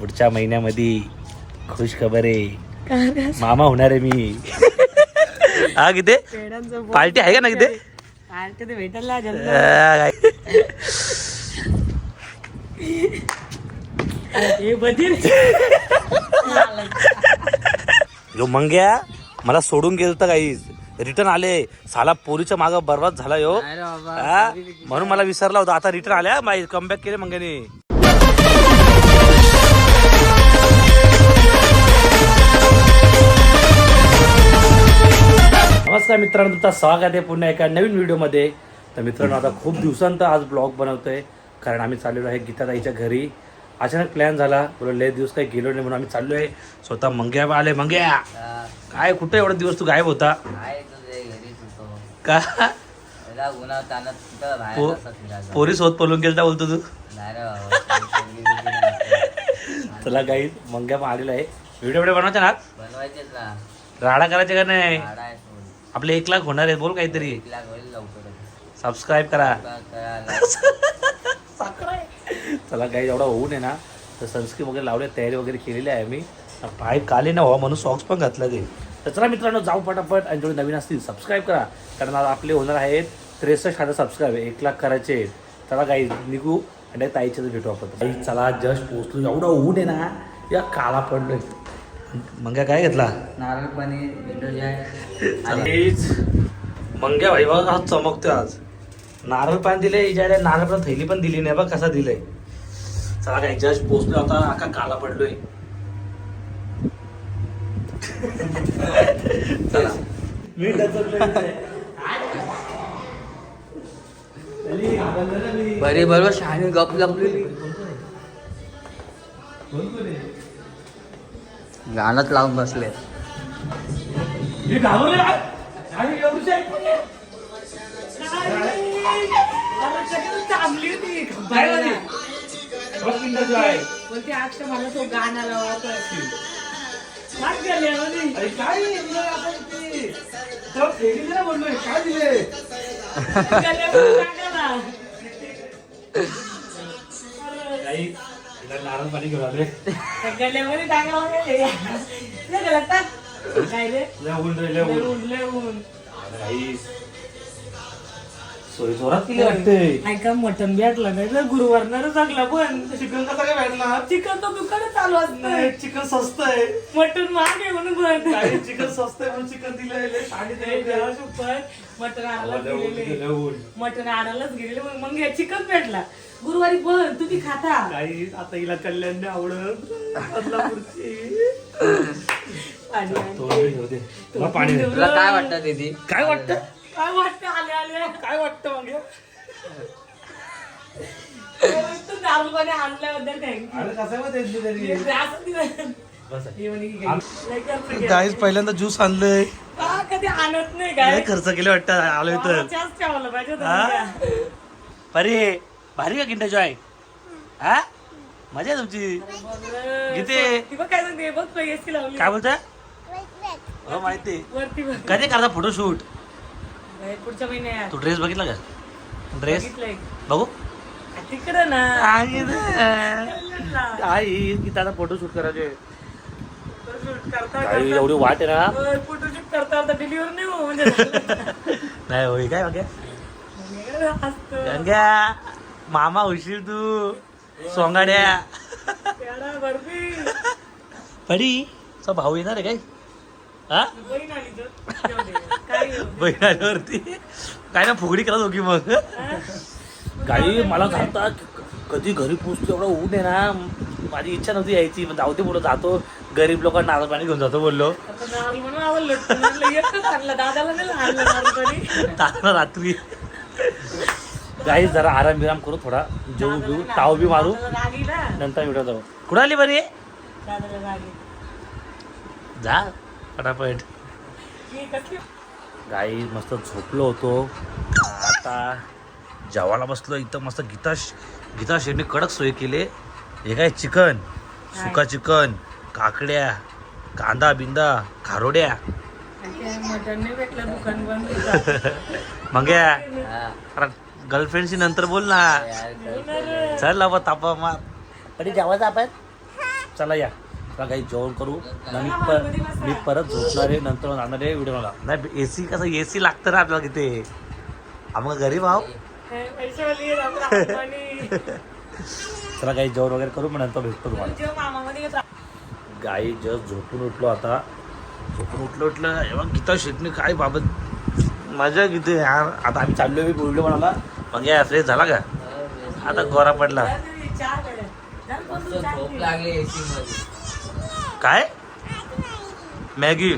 पुढच्या महिन्यामध्ये खुश खबर आहे, मामा होणार आहे मी. हा किती पार्टी आहे का ना किती भेटायला जो मंग्या मला सोडून गेलो होता काही रिटर्न आले साला पोरीच्या माग बर्बाद झाला यो. म्हणून मला विसरला होता. आता रिटर्न आल्या कमबॅक केले मंग्याने. नमस्कार मित्रांनो, तुमचं स्वागत आहे पुन्हा एका नवीन व्हिडिओमध्ये. तर मित्रांनो, आता खूप दिवसांत आज ब्लॉग बनवतोय कारण आम्ही चाललेलो आहे गीताताईच्या घरी. अचानक प्लॅन झाला, बोला लय दिवस काही गेलो नाही म्हणून आम्ही चाललोय. स्वतः मंग्या आले. मंग्या काय कुठे एवढा दिवस तू गायब होता का? पोरी सोबत पळून गेलता बोलतो तू. चला काही मंग्या आलेला आहे. व्हिडिओ बनवायचा ना, राडा करायचे का नाही? आपले 1 लाख होणार आहे. बोल काहीतरी. सबस्क्राईब करा. चला काही एवढा होऊ नये ना, तर सनस्क्रीन वगैरे लावले, तयारी वगैरे केलेली आहे आम्ही. पाय काले ना व्हा म्हणून सॉक्स पण घातला ते. तर चला मित्रांनो, जाऊ पटापट. आणि जेवढे नवीन असतील सबस्क्राईब करा, कारण आज आपले होणार आहेत 63,000 सबस्क्राईब. 1 लाख करायचे. चला काही निघू आणि ताईच्या भेटू आपण. चला जस्ट पोहोचलो. एवढा ऊन आहे ना, या काळा पडलोय. मंग्या काय घेतला? नारळ पाणी. मंग्या भाई बघा आज चमकतोय. आज नारळ पाणी दिले, इजायला नारळ पण थैली पण दिली नाही बघ कसा दिलंय. चला काय जस्ट पोहोचलो. आता आका काला पडलोय. चला मी बरे बरोबर शहाणी गप लागलेली. गाणंच लावून बसले. मला तो गाणं लावत नारळ पाणी घेऊन आले. गल्यामध्ये टाकावं काय रे सोय जोरात केली वाटते. ऐका मटन भेटला नाही तर गुरुवारणार चांगला. पण चिकन कसा काय भेटला? चिकन तर दुकान चालू असतं. चिकन स्वस्त आहे, मटन महाग आहे म्हणून पण चिकन स्वस्त आहे म्हणून चिकन दिलं. मटन आणायलाच गेलेले मग हे चिकन भेटला गुरुवारी. पण तुम्ही खाता काही आता हिला कल्याण नाही आवडत. पाणी तुला काय वाटतं दीदी? काय वाटतं? काय वाटतं? आले आले काय वाटतं मग? दारू पाणी आणल्याबद्दल गाईज पहिल्यांदा ज्यूस आणलंय. कधी आणत नाही काय काय खर्च केले वाटतं आलोय तर. ठेवलं पाहिजे. अरे भारी का किंडर जॉय? हा मजा आहे तुमची. किती बघ काय सांगते बघ पैसे लावली. काय बोलता? हो माहिती. वरती बघ. कधी करता फोटोशूट? पुढच्या महिन्यात. तू ड्रेस बघितला का? ड्रेस बघितलंय बघू तिकडं ना. आई की त्याचा फोटोशूट करायचे. करता एवढी वाट आहे ना. फोटोशूट करता डिलिव्हरी नाही हो म्हणजे नाही होई काय बघ्या असतं. गंग्या मामा होशील तू. सोंगाड्या पेढा बर्फी. पडी चा भाऊ येणार आहे काय? हा बहीण आली तर जाऊ दे. काय बहीण आल्यावरती काय ना फुगडी करा दोघी. मग काही मला सांगता कधी घरी पोचतो. एवढं ऊन आहे ना, माझी इच्छा नव्हती यायची. मग जाऊ दे बोललो जातो. गरीब लोकांना नारळ पाणी घेऊन जातो बोललो. आता नारळ म्हणून आवडलं. एकच आणलं दादाला नाही आणलं नारळ पाणी. तारा रात्री काही जरा आराम विराम करू, थोडा जेऊ घेऊ, ताव बी मारू, रागी ना नंतर मिळत जाऊ. कुठं आली बरी? दादाला रागी. जा फटाफट. मी कसली गाई मस्त झोपलो होतो. आता जेवायला बसलो. इथं मस्त गीता शेडने कडक सोय केले. हे काय चिकन, सुका चिकन, काकड्या, कांदा बिंदा, खारोड्या. मटन नाही भेटलं दुकान बंद. मग गर्लफ्रेंडशी नंतर बोल ना. चल बाबा तापा मार. कधी जेवायचं आपण? चला या चला काही जेवण करू मी परत झोपणार आहे नंतर जाणार आहे व्हिडिओ मला नाही AC कसं AC लागतं ना आपल्याला तिथे आम्हाला गरीब आहो चला काही जेवण वगैरे करू मग नंतर भेटतो तुम्हाला गाई जस्ट झोपून उठलो आता झोपून उठलं एव्हा गीता शेटणी काय बाबत मजा किती यार आता आम्ही चाललो मी बोललो म्हणाला मग या फ्रेश झाला का आता गोरा पडला झोप लागली एसी मध्ये काय मॅगी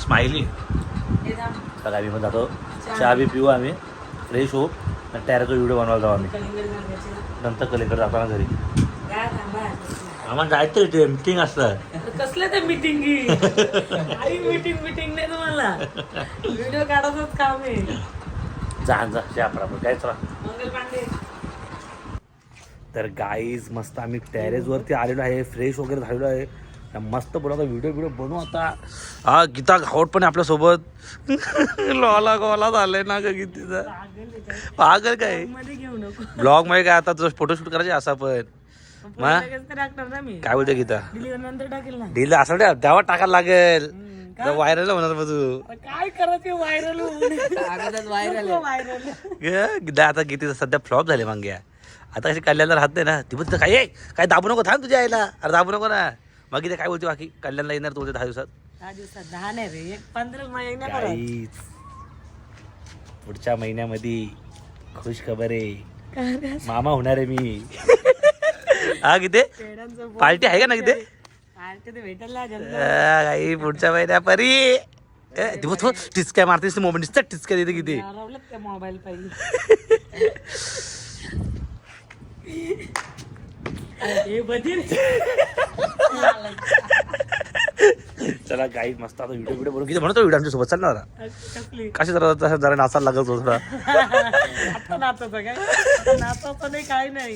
स्माइली सगळं आम्ही पण जातो चहा बी पिऊ आम्ही फ्रेश होऊ टॅरेचा व्हिडिओ बनवायला जाऊ आम्ही नंतर कलेकडे जाताना घरी आम्हाला जायचं मीटिंग असतं कसलं ते मीटिंग काही मीटिंग नाही तुम्हाला व्हिडिओ काढायचंच काम आहे जा आपण काय चला मंगल पांडे तर गाईज मस्त आम्ही टेरेसवरती आलेलो आहे फ्रेश वगैरे झालेलो आहे मस्त बोला व्हिडिओ बनवू आता हा गीता घावट पण आपल्यासोबत लॉला गोला झालंय ना ग गीतीचा पागल काय मध्ये घेऊ नको ब्लॉग मध्ये काय आता तुझं फोटोशूट करायचे असा पण टाकणार ना मी काय बोलते गीता डिलिव्हरी नंतर टाकेल ना डील असं तेव्हा टाकायला लागेल व्हायरल होणार मग तू काय करायचं व्हायरल गीता आता गीतीचा सध्या फ्लॉप झाले मांग्या आता कशी कल्याणला राहत नाही ना ती बोलते काय दाबू नको थांब तुझ्या आईला अरे दाबू नको ना मग गीता काय बोलते बाकी कल्याणला येणार तू 10 दिवसात 10 नाही रे 15 महिन्यात गाईज पुढच्या महिन्यामध्ये खुश खबर आहे मामा होणार आहे मी हा किती पार्टी आहे का ना किती भेटायला काही पुढच्या महिन्या परी टिचक्या मारतेस मोबाईल दिसतात टिचक्या देते किती मोबाईल पाहिजे चला गाई मस्त आता व्हिडिओ बनवून किती म्हणतो व्हिडिओ आमच्या सोबत चालणार कशी जरा नाचायला लागत होत आता नाचायचं काय नाचायचं नाही काय नाही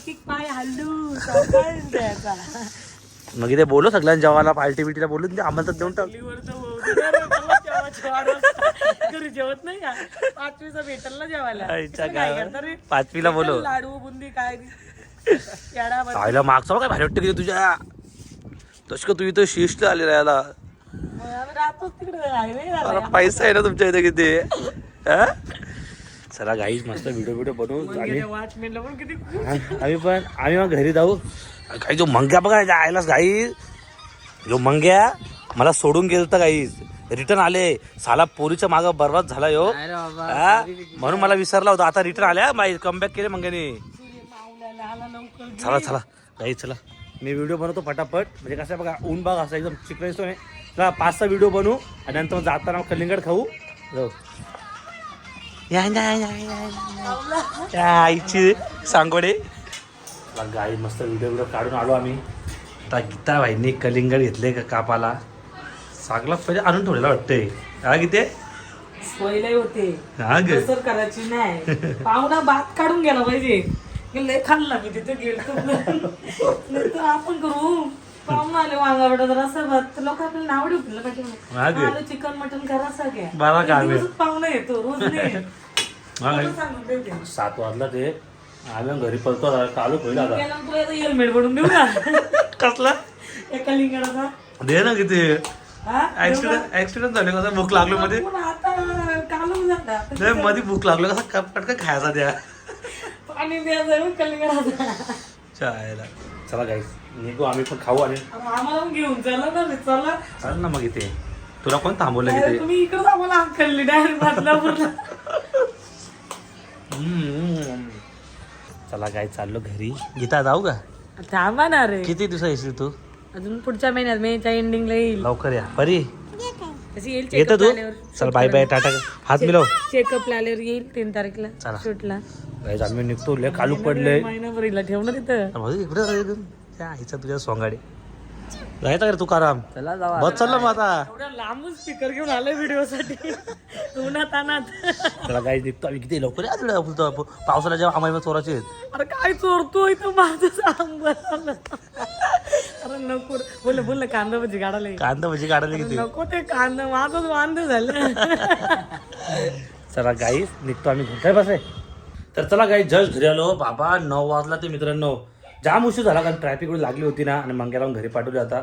एक पाय हल्लू द्यायचा मग इथे बोलू सगळ्यांना जेवायला पार्टी बिटीला बोलून ते आम्हाला तर देऊन टाक घरी जेवत नाही का 5वीचा भेटल ना जेवायला 5वीला बोलू लाडू बुंदी काय खायला मागचा काय भारी वाटतं किती तुझ्या तस का तू इथं शिष्ट आली राहायला पैसा आहे ना तुमच्या इथे किती चला गाईज मस्त व्हिडिओ बनवू आम्ही मग घरी जाऊ काही जो मंग्या बघा आयलाच गाई जो मंग्या मला सोडून गेलता गाईज रिटर्न आले साला पोरीच्या मागं बरबाद झाला यो म्हणून मला विसरला होता आता रिटर्न आल्या कमबॅक केले मंग्याने चला गाई चला मी व्हिडिओ बनवतो पटापट म्हणजे कसं आहे बघा ऊन बाग असा एकदम चिकन असतो नाही चला 5-6 व्हिडिओ बनवू आणि नंतर जाताना कलिंगड खाऊ जाऊ आईची सांगोडे गाई मस्त व्हिडिओ काढून आलो आम्ही आता गीता भाईंनी कलिंगड घेतले का कापाला चांगला पहिले आणून ठेवलेला वाटतंय हा किती सोयला होते हा ग सर करायची नाही पाहुणा भात काढून गेला पाहिजे लय खाल्ला मी तिथे गेलो आपण करू पाहुणा आले वांगा तर असं भात लोक आपल्याला नाव ठेवलं पाहिजे चिकन मटन करा सगळ्या पाहुणा येतो रोज नाही 7 वाजला ते आम्ही घरी पळतो कालू पहिला हेल्मेट बनवून देऊ का कसला एका लिंगाचा दे ना किती ऍक्सिडेंट झाले कसा भूक लागलो मध्ये मध्ये भूक लागलो कसा पटकन खायचा द्या पाणी द्यायचं कलिंगडाचा चला गाईस निघू आम्ही पण खाऊ आणि आम्हाला घेऊन चला चाल ना मग इथे तुला कोण थांबवलं इथे तुम्ही इकडे आम्हाला हाकलली डायरेक्ट बदलापूरला चला काय चाललो घरी गीता जाऊ का थांबा ना रे किती दिवस येशील तू अजून पुढच्या महिन्यात मेच्या एंडिंगला येईल लवकर या परी तशी येईल येतो तू चल बाय बाय टाटा हात मिळव चेकअप आल्यावर येईल 3 तारखेला शूटला गाईस आम्ही निघतो लय कालू पडले महिनाभरीला ठेव ना तिथं इकडे त्या आईचा तुझ्या सोंगाडे जायचा का रे तुकाराम चला जावा बस चाललं मग आता एवढा लांबून स्पीकर घेऊन आले व्हिडिओ साठी उन्हात अनात त्याला गाईस निघतो आम्ही किती लवकर या बोलतो पावसाला जेव्हा आम्हाला चोराचे आहेत अरे काय चोरतोय तर माझं अरे नको बोल कांदा भजी काढायला कांदा भजी काढायला किती नको ते कांदा माझंच वांद झालं चला गाईस निघतो आम्ही काय बस आहे तर चला गाई जस्ट घरी आलो बाबा 9 वाजला ते मित्रांनो जाम उशीर झाला कारण ट्रॅफिक एवढी लागली होती ना आणि मंग्याला घरी पाठवले आता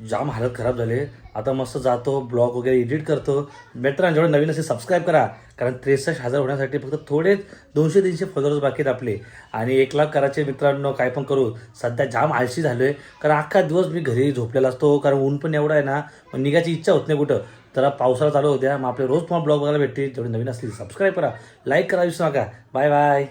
जाम हालत खराब झाले. आता मस्त जातो ब्लॉग वगैरे एडिट करतो. मित्रांनो जेवढे नवीन असेल सबस्क्राईब करा कारण 63,000 होण्यासाठी फक्त थोडे 200-300 फॉलोअर्स बाकी आहेत आपले आणि 1 लाख करायचे. मित्रांनो काय पण करू. सध्या जाम आळशी झालोय कारण अख्खा दिवस मी घरी झोपलेला असतो कारण ऊन पण एवढं आहे ना मग निघायची इच्छा होत नाही कुठं. तर पावसाळा चालू होत्या मग आपले रोज तुम्हाला ब्लॉग बघायला भेटतील. जेवढे नवीन असतील सबस्क्राईब करा, लाईक करा विसरू नका. Bye bye.